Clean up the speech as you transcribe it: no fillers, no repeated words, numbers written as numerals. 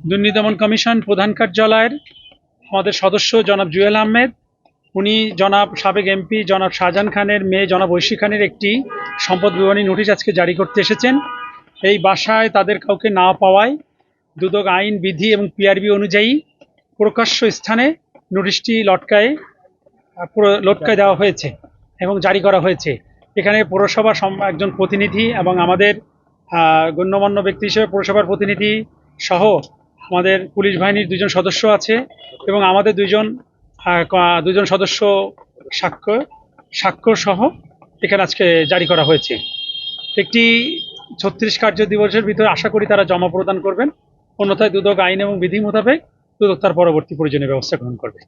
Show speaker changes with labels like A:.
A: দুর্নীতি দমন কমিশন প্রধান কার্যালয়ের আমাদের সদস্য জনাব জুয়েল আহমেদ, উনি জনাব সাবেক এমপি জনাব শাহজাহান খানের মেয়ে জনাব ঐশী খানের একটি সম্পদ বিবরণী নোটিশ আজকে জারি করতে এসেছেন। এই বাসায় তাদের কাউকে না পাওয়ায় দুদক আইন বিধি এবং পিআরবি অনুযায়ী প্রকাশ্য স্থানে নোটিশটি লটকায় দেওয়া হয়েছে এবং জারি করা হয়েছে। এখানে পৌরসভার একজন প্রতিনিধি এবং আমাদের গণ্যমান্য ব্যক্তি হিসেবে পৌরসভার প্রতিনিধি সহ আমাদের পুলিশ বাহিনীর 2 জন সদস্য আছে এবং আমাদের 2 জন সদস্য স্বাক্ষর সহ এখানে আজকে জারি করা হয়েছে। একটি 36 কার্য দিবসের ভিতরে আশা করি তারা জমা প্রদান করবেন, অন্যথায় দুদক আইন এবং বিধি মোতাবেক দুদক তার পরবর্তী প্রয়োজনীয় ব্যবস্থা গ্রহণ করবে।